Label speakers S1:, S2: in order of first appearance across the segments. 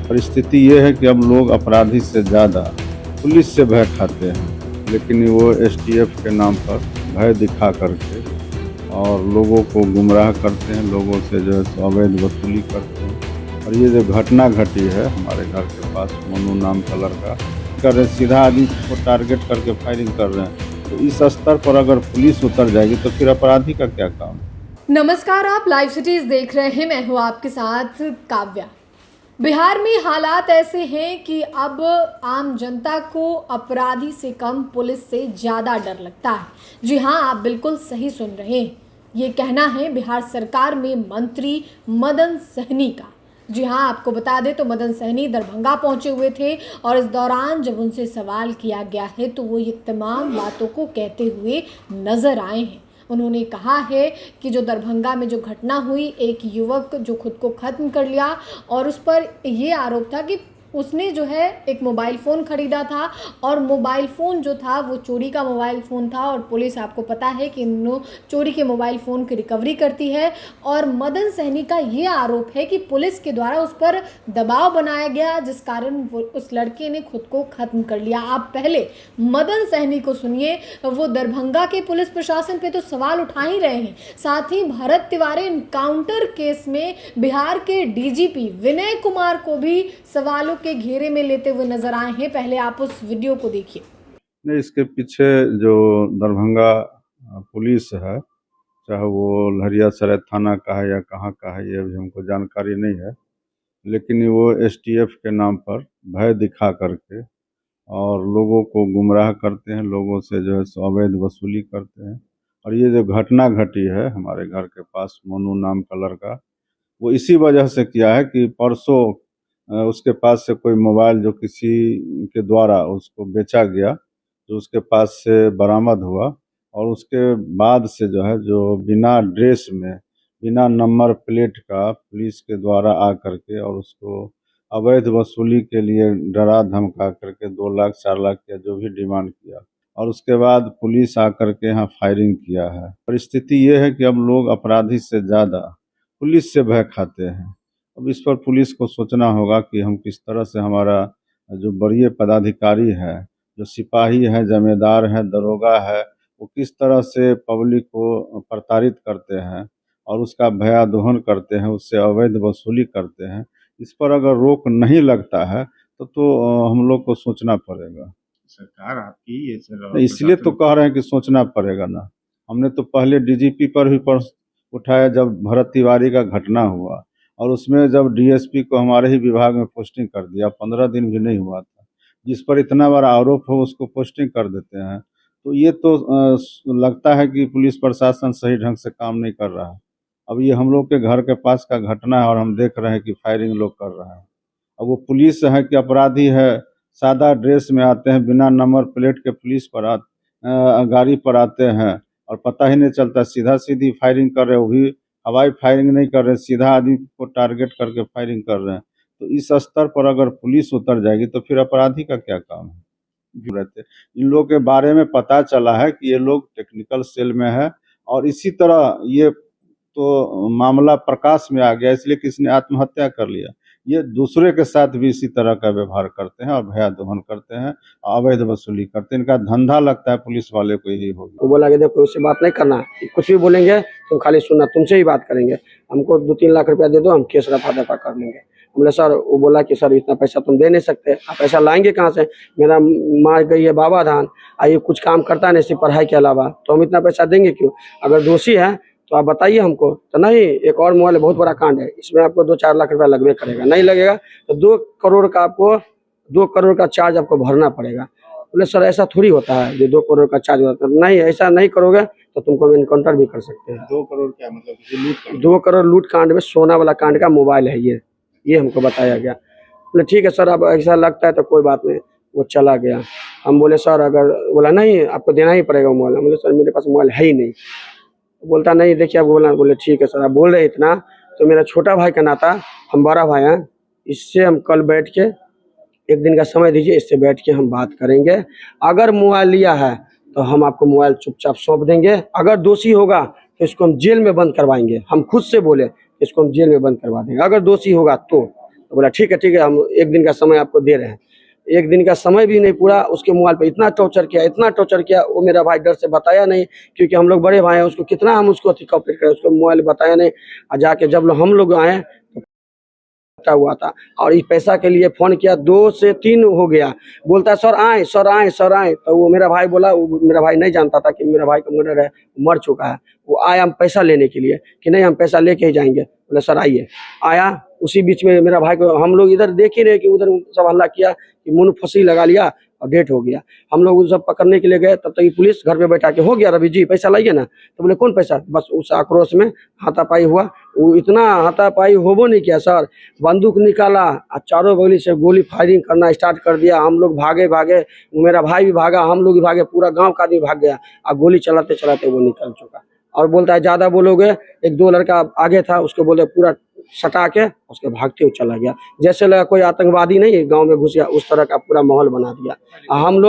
S1: परिस्थिति ये है कि अब लोग अपराधी से ज़्यादा पुलिस से भय खाते हैं, लेकिन वो एसटीएफ के नाम पर भय दिखा करके और लोगों को गुमराह करते हैं, लोगों से जो है सो अवैध वसूली करते हैं। और ये जो घटना घटी है हमारे घर के पास, मोनू नाम का लड़का कर रहे, सीधा आदमी को टारगेट करके फायरिंग कर रहे हैं। तो इस स्तर पर अगर पुलिस उतर जाएगी तो फिर अपराधी का क्या काम?
S2: नमस्कार, आप लाइव सिटीज देख रहे हैं। मैं हूं आपके साथ काव्या। बिहार में हालात ऐसे हैं कि अब आम जनता को अपराधी से कम पुलिस से ज़्यादा डर लगता है। जी हां, आप बिल्कुल सही सुन रहे हैं। ये कहना है बिहार सरकार में मंत्री मदन सहनी का। जी हां, आपको बता दें तो मदन सहनी दरभंगा पहुंचे हुए थे और इस दौरान जब उनसे सवाल किया गया है तो वो ये तमाम बातों को कहते हुए नजर आए हैं। उन्होंने कहा है कि जो दरभंगा में जो घटना हुई, एक युवक जो खुद को ख़त्म कर लिया और उस पर ये आरोप था कि उसने जो है एक मोबाइल फ़ोन ख़रीदा था और मोबाइल फ़ोन जो था वो चोरी का मोबाइल फ़ोन था और पुलिस, आपको पता है कि इन चोरी के मोबाइल फ़ोन की रिकवरी करती है। और मदन सहनी का ये आरोप है कि पुलिस के द्वारा उस पर दबाव बनाया गया, जिस कारण उस लड़के ने खुद को ख़त्म कर लिया। आप पहले मदन सहनी को सुनिए। वो दरभंगा के पुलिस प्रशासन पे तो सवाल उठा ही रहे हैं, साथ ही भरत तिवारी एनकाउंटर केस में बिहार के डीजीपी विनय कुमार को भी सवालों के घेरे में लेते हुए नजर आए हैं। पहले आप उस वीडियो को देखिए।
S1: नहीं, इसके पीछे जो दरभंगा पुलिस है, चाहे वो लहरियासराय थाना का है या कहाँ का है, ये अभी हमको जानकारी नहीं है, लेकिन वो एसटीएफ के नाम पर भय दिखा करके और लोगों को गुमराह करते हैं, लोगों से जो है सो अवैध वसूली करते हैं। और ये जो घटना घटी है हमारे घर के पास, मोनू नाम का लड़का, वो इसी वजह से किया है कि परसों उसके पास से कोई मोबाइल जो किसी के द्वारा उसको बेचा गया, जो उसके पास से बरामद हुआ, और उसके बाद से जो है, जो बिना ड्रेस में, बिना नंबर प्लेट का पुलिस के द्वारा आ करके और उसको अवैध वसूली के लिए डरा धमका करके 2 लाख 4 लाख या जो भी डिमांड किया, और उसके बाद पुलिस आकर के यहाँ फायरिंग किया है। परिस्थिति ये है कि अब लोग अपराधी से ज़्यादा पुलिस से भय खाते हैं। अब इस पर पुलिस को सोचना होगा कि हम किस तरह से, हमारा जो वरीय पदाधिकारी है, जो सिपाही हैं, जमींदार हैं, दरोगा है, वो किस तरह से पब्लिक को प्रताड़ित करते हैं और उसका भयादोहन करते हैं, उससे अवैध वसूली करते हैं। इस पर अगर रोक नहीं लगता है तो हम लोग को सोचना पड़ेगा।
S3: सरकार आपकी ये सर
S1: इसलिए तो कह रहे हैं कि सोचना पड़ेगा ना। हमने तो पहले डीजीपी पर भी प्रश्न उठाया जब भरत तिवारी का घटना हुआ, और उसमें जब डीएसपी को हमारे ही विभाग में पोस्टिंग कर दिया, 15 दिन भी नहीं हुआ था। जिस पर इतना बड़ा आरोप हो उसको पोस्टिंग कर देते हैं। तो ये तो लगता है कि पुलिस प्रशासन सही ढंग से काम नहीं कर रहा है। अब ये हम लोग के घर के पास का घटना है और हम देख रहे हैं कि फायरिंग लोग कर रहे हैं। अब वो पुलिस है कि अपराधी है? सादा ड्रेस में आते हैं, बिना नंबर प्लेट के पुलिस पर गाड़ी पर आते हैं और पता ही नहीं चलता, सीधा सीधी फायरिंग कर रहे हैं। वो भी हवाई फायरिंग नहीं कर रहे, सीधा आदमी को टारगेट करके फायरिंग कर रहे हैं। तो इस स्तर पर अगर पुलिस उतर जाएगी तो फिर अपराधी का क्या काम है? रहते इन लोगों के बारे में पता चला है कि ये लोग टेक्निकल सेल में है, और इसी तरह ये तो मामला प्रकाश में आ गया, इसलिए किसी ने आत्महत्या कर लिया। ये दूसरे के साथ भी इसी तरह का व्यवहार करते हैं और भयादोहन करते हैं, अवैध वसूली करते हैं। इनका धंधा लगता है पुलिस वाले को यही होगा।
S4: वो बोला कि देखो उससे बात नहीं करना, कुछ भी बोलेंगे तुम खाली सुनना, तुमसे ही बात करेंगे, हमको 2-3 लाख रुपया दे दो, हम केस रफा दफा कर लेंगे। हमने सर, वो बोला कि सर इतना पैसा तुम दे नहीं सकते, आप पैसा लाएंगे कहाँ से? मेरा माँ गई है बाबा धान, आइए कुछ काम करता नहीं सिर्फ पढ़ाई के अलावा, तो हम इतना पैसा देंगे क्यों? अगर दोषी है तो आप बताइए हमको। तो नहीं, एक और मोबाइल बहुत बड़ा कांड है, इसमें आपको 2-4 लाख रुपया लगभग करेगा, नहीं लगेगा तो 2 करोड़ का आपको 2 करोड़ का चार्ज आपको भरना पड़ेगा। बोले सर ऐसा थोड़ी होता है, जो 2 करोड़ का चार्ज होता है। नहीं, ऐसा नहीं करोगे तो तुमको हम एनकाउंटर भी कर सकते हैं।
S3: 2 करोड़ क्या मतलब?
S4: 2 करोड़ लूट कांड में सोना वाला कांड का मोबाइल है ये हमको बताया गया। बोले ठीक है सर, अब ऐसा लगता है तो कोई बात नहीं। वो चला गया। हम बोले सर अगर, बोला नहीं आपको देना ही पड़ेगा मोबाइल। हम बोले सर मेरे पास मोबाइल है ही नहीं। बोलता नहीं देखिए, आप बोला। बोले ठीक है सर, आप बोल रहे इतना तो मेरा छोटा भाई का नाता, हम बड़ा भाई हैं, इससे हम कल बैठ के 1 दिन का समय दीजिए, इससे बैठ के हम बात करेंगे। अगर मोबाइल लिया है तो हम आपको मोबाइल चुपचाप सौंप देंगे, अगर दोषी होगा तो इसको हम जेल में बंद करवाएंगे। हम खुद से बोले इसको हम जेल में बंद करवा देंगे अगर दोषी होगा तो। तो बोला ठीक है हम 1 दिन का समय आपको दे रहे हैं। 1 दिन का समय भी नहीं पूरा, उसके मोबाइल पे इतना टॉर्चर किया, वो मेरा भाई डर से बताया नहीं, क्योंकि हम लोग बड़े भाई हैं, उसको कितना हम उसको कॉपरेट करें, उसको मोबाइल बताया नहीं। और जाके जब हम लोग आए तो हुआ था, और इस पैसा के लिए फ़ोन किया, 2 से 3 हो गया, बोलता है सर आएँ। तो वो मेरा भाई बोला, वो मेरा भाई नहीं जानता था कि मेरा भाई का मर्डर है, मर चुका है। वो आया हम पैसा लेने के लिए कि नहीं हम पैसा लेके ही जाएंगे। बोले सर आइए। आया, उसी बीच में मेरा भाई को हम लोग इधर देख ही रहे कि उधर सब हल्ला किया कि मुँह फंसी लगा लिया और डेथ हो गया। हम लोग उस सब पकड़ने के लिए गए, तब तक ये पुलिस घर पे बैठा के हो गया रवि जी पैसा लाइए ना। तो बोले कौन पैसा, बस उस आक्रोश में हाथापाई हुआ। वो इतना हाथापाई होबो नहीं किया सर, बंदूक निकाला और चारों बगली से गोली फायरिंग करना स्टार्ट कर दिया। हम लोग भागे, मेरा भाई भी भागा, हम लोग भी भागे, पूरा गाँव का आदमी भाग गया और गोली चलाते चलाते वो निकल चुका। और बोलता है ज़्यादा बोलोगे, 1-2 लड़का आगे था, उसको बोले पूरा सटा के उसके भागते हुए चला गया, जैसे लगा कोई आतंकवादी नहीं गांव में घुस गया, उस तरह का पूरा माहौल बना दिया। हम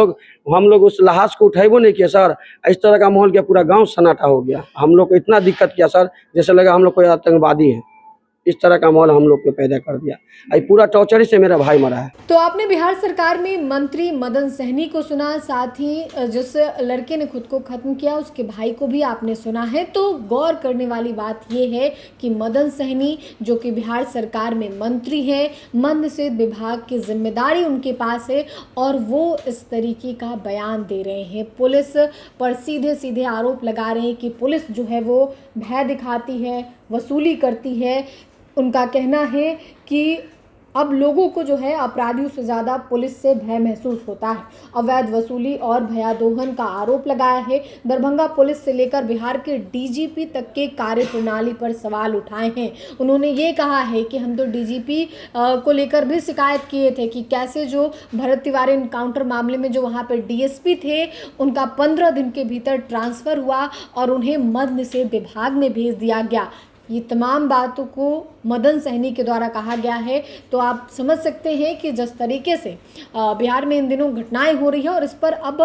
S4: लोग उस लाश को उठाइबो नहीं किया सर, इस तरह का माहौल किया, पूरा गांव सन्नाटा हो गया। हम लोग को इतना दिक्कत किया सर, जैसे लगा हम लोग कोई आतंकवादी है, इस तरह का माहौल हम लोग को पैदा कर दिया। ये पूरा टॉर्चर से मेरा भाई मरा है।
S2: तो आपने बिहार सरकार में मंत्री मदन सहनी को सुना, साथ ही जिस लड़के ने खुद को खत्म किया उसके भाई को भी आपने सुना है। तो गौर करने वाली बात यह है कि मदन सहनी जो कि बिहार सरकार में मंत्री हैं, मद्य निषेध विभाग की जिम्मेदारी उनके पास है और वो इस तरीके का बयान दे रहे हैं। पुलिस पर सीधे सीधे आरोप लगा रहे हैं कि पुलिस जो है वो भय दिखाती है, वसूली करती है। उनका कहना है कि अब लोगों को जो है अपराधियों से ज़्यादा पुलिस से भय महसूस होता है। अवैध वसूली और भयादोहन का आरोप लगाया है। दरभंगा पुलिस से लेकर बिहार के डीजीपी तक के कार्यप्रणाली पर सवाल उठाए हैं। उन्होंने ये कहा है कि हम तो डीजीपी को लेकर भी शिकायत किए थे कि कैसे जो भरत तिवारी एनकाउंटर मामले में जो वहाँ पर डीएसपी थे उनका 15 दिन के भीतर ट्रांसफ़र हुआ और उन्हें मद्य निषेध विभाग में भेज दिया गया। ये तमाम बातों को मदन सहनी के द्वारा कहा गया है। तो आप समझ सकते हैं कि जिस तरीके से बिहार में इन दिनों घटनाएं हो रही है और इस पर अब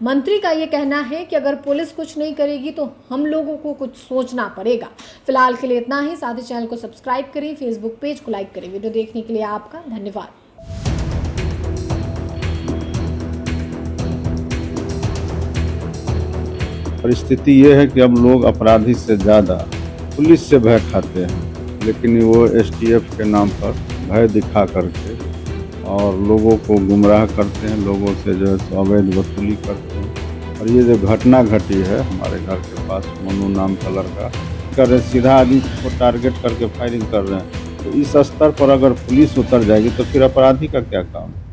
S2: मंत्री का ये कहना है कि अगर पुलिस कुछ नहीं करेगी तो हम लोगों को कुछ सोचना पड़ेगा। फिलहाल के लिए इतना ही। साथ ही चैनल को सब्सक्राइब करें, फेसबुक पेज को लाइक करें। वीडियो देखने के लिए आपका धन्यवाद।
S1: परिस्थिति ये है कि अब लोग अपराधी से ज़्यादा पुलिस से भय खाते हैं, लेकिन वो एसटीएफ के नाम पर भय दिखा करके और लोगों को गुमराह करते हैं, लोगों से जो है तो अवैध वसूली करते हैं। और ये जो घटना घटी है हमारे घर के पास, मनु नाम का लड़का कर रहे, सीधा आदमी को टारगेट करके फायरिंग कर रहे हैं। तो इस स्तर पर अगर पुलिस उतर जाएगी तो फिर अपराधी का क्या काम है।